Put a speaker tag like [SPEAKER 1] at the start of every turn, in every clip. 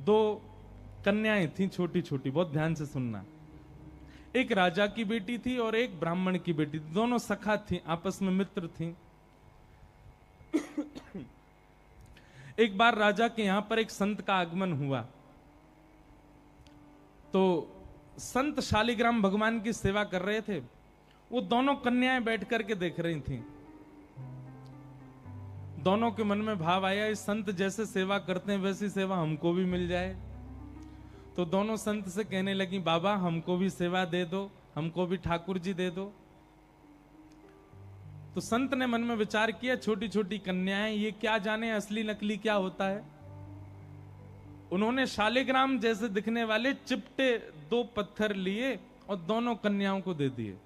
[SPEAKER 1] दो कन्याएं थी छोटी छोटी, बहुत ध्यान से सुनना। एक राजा की बेटी थी और एक ब्राह्मण की बेटी थी, दोनों सखा थी, आपस में मित्र थी। एक बार राजा के यहां पर एक संत का आगमन हुआ, तो संत शालिग्राम भगवान की सेवा कर रहे थे। वो दोनों कन्याएं बैठ करके देख रही थी। दोनों के मन में भाव आया, इस संत जैसे सेवा करते हैं वैसी सेवा हमको भी मिल जाए। तो दोनों संत से कहने लगी, बाबा हमको भी सेवा दे दो, हमको भी ठाकुर जी दे दो। तो संत ने मन में विचार किया, छोटी छोटी कन्याएं, ये क्या जाने असली नकली क्या होता है। उन्होंने शालिग्राम जैसे दिखने वाले चिपटे 2 पत्थर लिए और दोनों कन्याओं को दे दिए।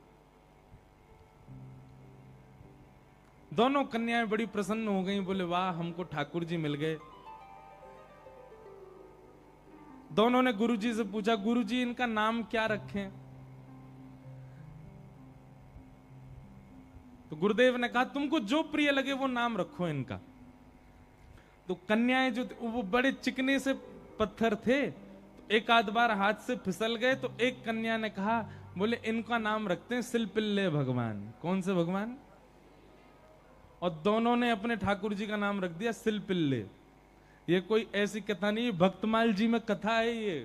[SPEAKER 1] दोनों कन्याएं बड़ी प्रसन्न हो गईं, बोले वाह हमको ठाकुर जी मिल गए। दोनों ने गुरुजी से पूछा, गुरुजी इनका नाम क्या रखें? तो गुरुदेव ने कहा, तुमको जो प्रिय लगे वो नाम रखो इनका। तो कन्याएं जो वो बड़े चिकने से पत्थर थे, तो एक आध बार हाथ से फिसल गए। तो एक कन्या ने कहा, बोले इनका नाम रखते हैं सिलपिल्ले भगवान। कौन से भगवान? और दोनों ने अपने ठाकुर जी का नाम रख दिया सिलपिल्ले। ये कोई ऐसी कथा नहीं, भक्तमाल जी में कथा है ये।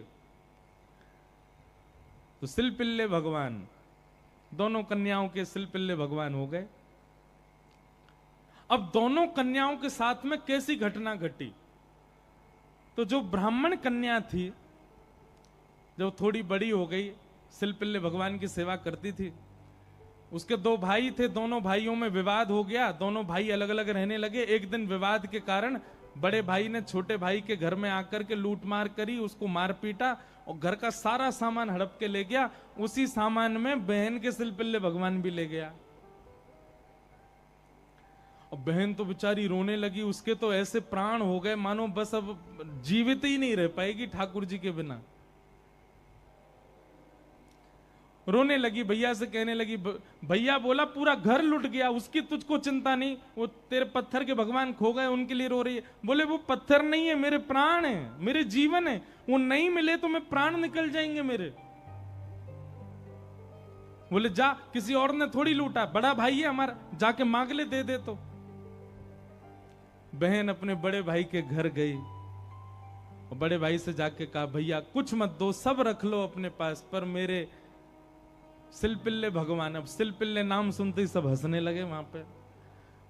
[SPEAKER 1] तो सिलपिल्ले भगवान, दोनों कन्याओं के सिलपिल्ले भगवान हो गए। अब दोनों कन्याओं के साथ में कैसी घटना घटी? तो जो ब्राह्मण कन्या थी, जब थोड़ी बड़ी हो गई, सिलपिल्ले भगवान की सेवा करती थी, उसके 2 भाई थे, दोनों भाइयों में विवाद हो गया, दोनों भाई अलग अलग रहने लगे। एक दिन विवाद के कारण बड़े भाई ने छोटे भाई के घर में आकर के लूट मार करी, उसको मार पीटा और घर का सारा सामान हड़प के ले गया। उसी सामान में बहन के सिलपिल्ले भगवान भी ले गया। और बहन तो बेचारी रोने लगी, उसके तो ऐसे प्राण हो गए मानो बस अब जीवित ही नहीं रह पाएगी ठाकुर जी के बिना। रोने लगी, भैया से कहने लगी, भैया बोला पूरा घर लुट गया, उसकी तुझको चिंता नहीं, वो तेरे पत्थर के भगवान खो गए उनके लिए रो रही है। बोले वो पत्थर नहीं है, मेरे प्राण है, मेरे जीवन है, वो नहीं मिले तो मैं प्राण निकल जाएंगे मेरे। बोले जा, किसी और ने थोड़ी लूटा, बड़ा भाई है हमारा, जाके मांग ले, दे दे। तो बहन अपने बड़े भाई के घर गई और बड़े भाई से जाके कहा, भैया कुछ मत दो, सब रख लो अपने पास, पर मेरे सिलपिल्ले भगवान। अब सिलपिल्ले नाम सुनते ही सब हंसने लगे वहां पे।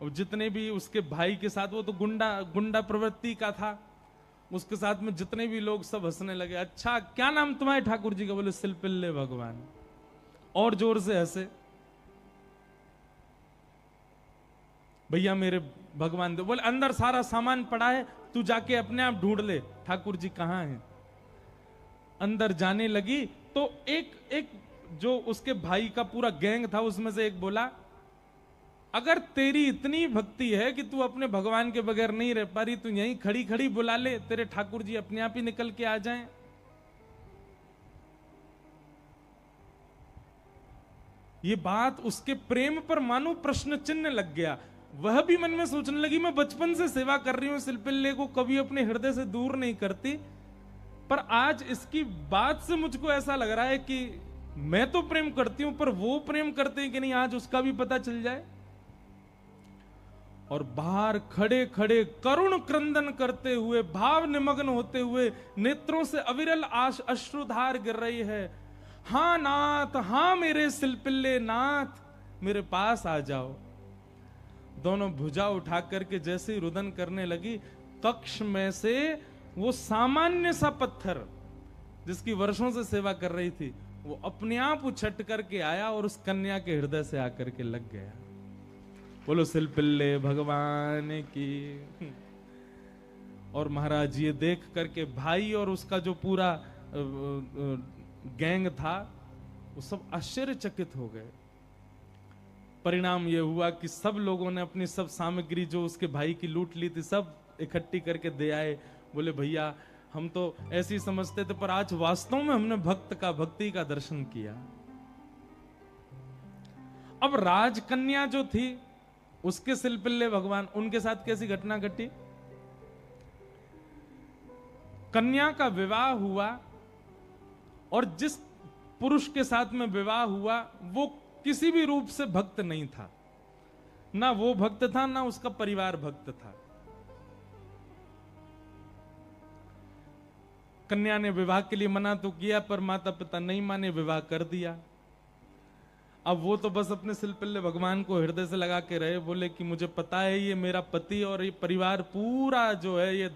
[SPEAKER 1] और जितने भी उसके भाई के साथ, वो तो गुंडा प्रवृत्ति का था, उसके साथ में जितने भी लोग सब हंसने लगे। अच्छा क्या नाम तुम्हारे ठाकुर जी का? बोले सिलपिल्ले भगवान। और जोर से हंसे। भैया मेरे भगवान दे। बोले अंदर सारा सामान पड़ा है, तू जाके अपने आप ढूंढ ले ठाकुर जी कहां हैं। अंदर जाने लगी तो एक जो उसके भाई का पूरा गैंग था, उसमें से एक बोला, अगर तेरी इतनी भक्ति है कि तू अपने भगवान के बगैर नहीं रह पा रही, तू यहीं खड़ी खड़ी बुला ले, तेरे ठाकुर जी अपने आप ही निकल के आ जाएं। ये बात उसके प्रेम पर मानो प्रश्न चिन्ह लग गया। वह भी मन में सोचने लगी, मैं बचपन से सेवा कर रही हूं सिलपिल्ले को, कभी अपने हृदय से दूर नहीं करती, पर आज इसकी बात से मुझको ऐसा लग रहा है कि मैं तो प्रेम करती हूं, पर वो प्रेम करते हैं कि नहीं, आज उसका भी पता चल जाए। और बाहर खड़े खड़े करुण क्रंदन करते हुए, भाव निमग्न होते हुए, नेत्रों से अविरल अश्रुधार गिर रही है। हां नाथ, हां मेरे सिलपिल्ले नाथ, मेरे पास आ जाओ। दोनों भुजा उठा करके जैसे ही रुदन करने लगी, कक्ष में से वो सामान्य सा पत्थर जिसकी वर्षों से सेवा कर रही थी, वो अपने आप उछट करके आया और उस कन्या के हृदय से आकर के लग गया। बोलो सिलपिल्ले भगवान की। और महाराज ये देख करके भाई और उसका जो पूरा गैंग था, वो सब आश्चर्यचकित हो गए। परिणाम ये हुआ कि सब लोगों ने अपनी सब सामग्री जो उसके भाई की लूट ली थी, सब इकट्ठी करके दे आए। बोले भैया हम तो ऐसी समझते थे, पर आज वास्तव में हमने भक्ति का दर्शन किया। अब राजकन्या जो थी, उसके सिलपिल्ले भगवान, उनके साथ कैसी घटना घटी? कन्या का विवाह हुआ और जिस पुरुष के साथ में विवाह हुआ वो किसी भी रूप से भक्त नहीं था, ना वो भक्त था ना उसका परिवार भक्त था। कन्या ने विवाह के लिए मना तो किया पर माता पिता नहीं माने, विवाह कर दिया। अब वो तो बस अपने सिलपिल्ले भगवान को हृदय से लगा के रहे, बोले कि मुझे पता है ये मेरा पति और ये परिवार पूरा जो है ये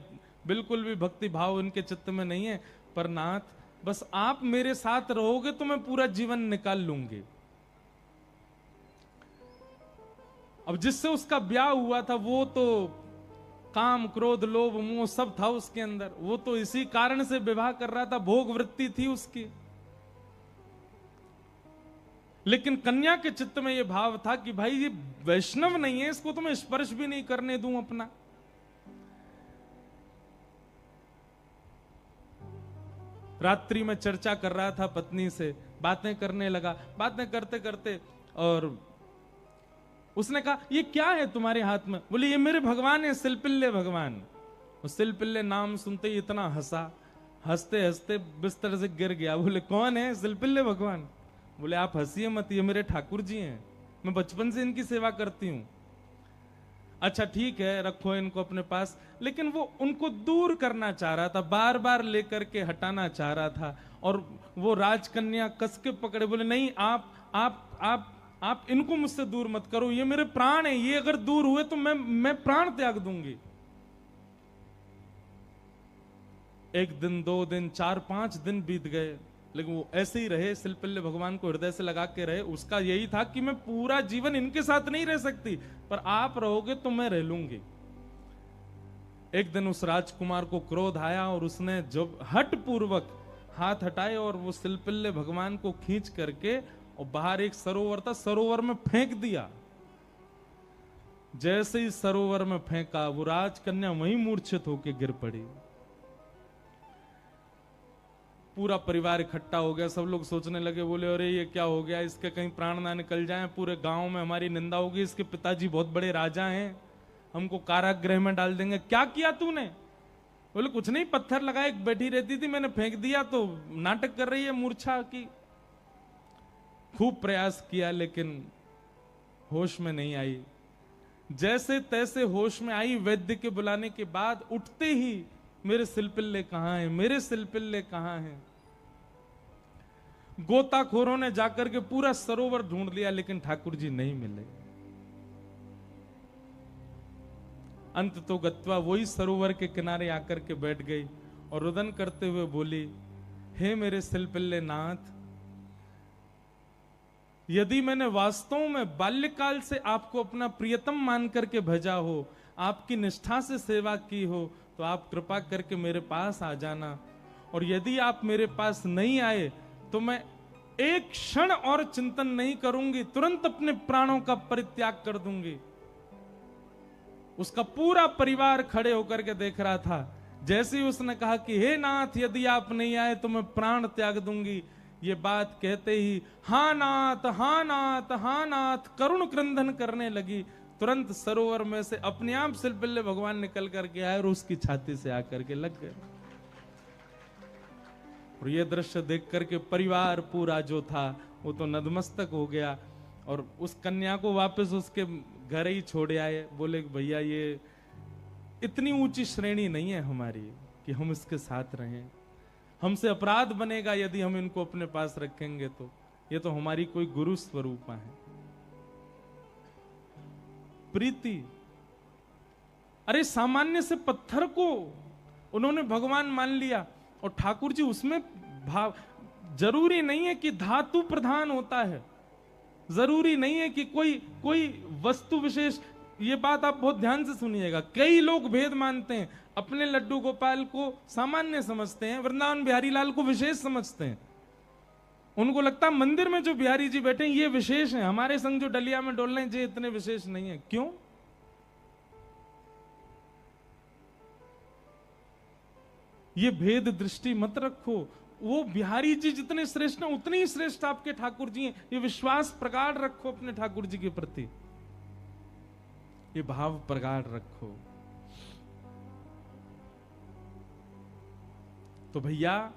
[SPEAKER 1] बिल्कुल भी भक्ति भाव इनके चित्त में नहीं है, पर नाथ बस आप मेरे साथ रहोगे तो मैं पूरा जीवन निकाल लूंगी। अब जिससे उसका ब्याह हुआ था वो तो काम क्रोध लोभ मोह सब था उसके अंदर, वो तो इसी कारण से विवाह कर रहा था, भोग वृत्ति थी उसकी। लेकिन कन्या के चित्त में यह भाव था कि भाई ये वैष्णव नहीं है, इसको तो मैं स्पर्श भी नहीं करने दूं अपना। रात्रि में चर्चा कर रहा था पत्नी से, बातें करने लगा, बातें करते करते और उसने कहा ये क्या है तुम्हारे हाथ में? बोले ये मेरे भगवान है, सिलपिल्ले भगवान। उस सिलपिल्ले नाम सुनते ही इतना हंसा, हंसते हंसते बिस्तर से गिर गया। बोले कौन है? सिलपिल्ले भगवान। बोले आप हंसिए मत, ये मेरे ठाकुर जी हैं, मैं बचपन से इनकी सेवा करती हूं। अच्छा ठीक है, रखो इनको अपने पास। लेकिन वो उनको दूर करना चाह रहा था, बार बार लेकर के हटाना चाह रहा था। और वो राजकन्या कस के पकड़े, बोले नहीं आप इनको मुझसे दूर मत करो, ये मेरे प्राण है, ये अगर दूर हुए तो मैं प्राण त्याग दूंगी। एक दिन, 2 दिन, 4-5 दिन बीत गए, लेकिन वो ऐसे ही रहे, सिलपिल्ले भगवान को हृदय से लगा के रहे। उसका यही था कि मैं पूरा जीवन इनके साथ नहीं रह सकती, पर आप रहोगे तो मैं रह लूंगी। एक दिन उस राजकुमार को क्रोध आया और उसने जब हठ पूर्वक हाथ हटाए और वो सिलपिल्ले भगवान को खींच करके और बाहर एक सरोवर था, सरोवर में फेंक दिया। जैसे ही सरोवर में फेंका, वो राजकन्या वहीं मूर्छित होकर गिर पड़ी। पूरा परिवार इकट्ठा हो गया, सब लोग सोचने लगे, बोले अरे ये क्या हो गया, इसके कहीं प्राण ना निकल जाएं, पूरे गांव में हमारी निंदा होगी, इसके पिताजी बहुत बड़े राजा हैं, हमको कारागृह में डाल देंगे। क्या किया तूने? बोले कुछ नहीं, पत्थर लगाए, बैठी रहती थी, मैंने फेंक दिया तो नाटक कर रही है मूर्छा की। खूब प्रयास किया लेकिन होश में नहीं आई। जैसे तैसे होश में आई, वैद्य के बुलाने के बाद उठते ही मेरे सिलपिल्ले कहां हैं, मेरे सिलपिल्ले कहां हैं। गोताखोरों ने जाकर के पूरा सरोवर ढूंढ लिया लेकिन ठाकुर जी नहीं मिले। अंत तो गत्वा वही सरोवर के किनारे आकर के बैठ गई और रुदन करते हुए बोली, हे मेरे सिलपिल्ले नाथ, यदि मैंने वास्तव में बाल्यकाल से आपको अपना प्रियतम मान करके भेजा हो, आपकी निष्ठा से सेवा की हो, तो आप कृपा करके मेरे पास आ जाना। और यदि आप मेरे पास नहीं आए तो मैं एक क्षण और चिंतन नहीं करूंगी, तुरंत अपने प्राणों का परित्याग कर दूंगी। उसका पूरा परिवार खड़े होकर के देख रहा था। जैसे ही उसने कहा कि हे नाथ, यदि आप नहीं आए तो मैं प्राण त्याग दूंगी, ये बात कहते ही हाँ नाथ, हाँ नाथ, हाँ नाथ करुण क्रंदन करने लगी। तुरंत सरोवर में से अपने आप सिलपिल्ले भगवान निकल करके आए और उसकी छाती से आकर के लग गए। और ये दृश्य देख करके परिवार पूरा जो था वो तो नतमस्तक हो गया और उस कन्या को वापस उसके घर ही छोड़ आए। बोले भैया ये इतनी ऊंची श्रेणी नहीं है हमारी कि हम इसके साथ रहें, हमसे अपराध बनेगा यदि हम इनको अपने पास रखेंगे, तो ये तो हमारी कोई गुरु स्वरूपा है। प्रीति, अरे सामान्य से पत्थर को उन्होंने भगवान मान लिया और ठाकुर जी उसमें भाव। जरूरी नहीं है कि धातु प्रधान होता है, जरूरी नहीं है कि कोई वस्तु विशेष। ये बात आप बहुत ध्यान से सुनिएगा। कई लोग भेद मानते हैं, अपने लड्डू गोपाल को सामान्य समझते हैं, वृंदावन बिहारी लाल को विशेष समझते हैं। उनको लगता है मंदिर में जो बिहारी जी बैठे हैं ये विशेष हैं, हमारे संग जो डलिया में डोल रहे हैं ये इतने विशेष नहीं है। क्यों? ये भेद दृष्टि मत रखो। वो बिहारी जी जितने श्रेष्ठ हैं उतने ही श्रेष्ठ आपके ठाकुर जी हैं। ये विश्वास प्रगाढ़ रखो अपने ठाकुर जी के प्रति, ये भाव प्रगाढ़ रखो। तो भैया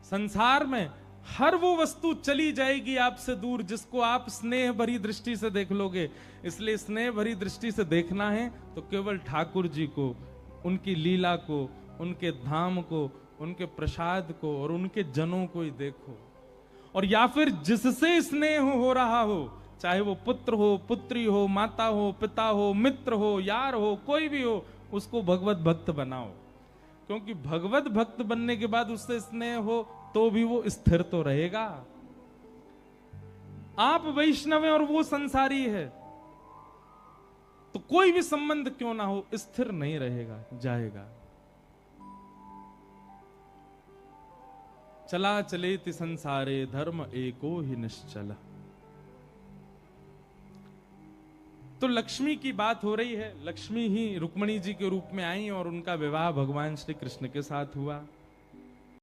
[SPEAKER 1] संसार में हर वो वस्तु चली जाएगी आपसे दूर जिसको आप स्नेह भरी दृष्टि से देख लोगे। इसलिए स्नेह भरी दृष्टि से देखना है तो केवल ठाकुर जी को, उनकी लीला को, उनके धाम को, उनके प्रसाद को और उनके जनों को ही देखो। और या फिर जिससे स्नेह हो रहा हो, चाहे वो पुत्र हो, पुत्री हो, माता हो, पिता हो, मित्र हो, यार हो, कोई भी हो, उसको भगवत भक्त बनाओ। क्योंकि भगवत भक्त बनने के बाद उससे स्नेह हो तो भी वो स्थिर तो रहेगा। आप वैष्णव हैं और वो संसारी है, तो कोई भी संबंध क्यों ना हो स्थिर नहीं रहेगा, जाएगा। चला चलेति संसारे धर्म एको ही निश्चल। तो लक्ष्मी की बात हो रही है। लक्ष्मी ही रुक्मिणी जी के रूप में आई और उनका विवाह भगवान श्री कृष्ण के साथ हुआ।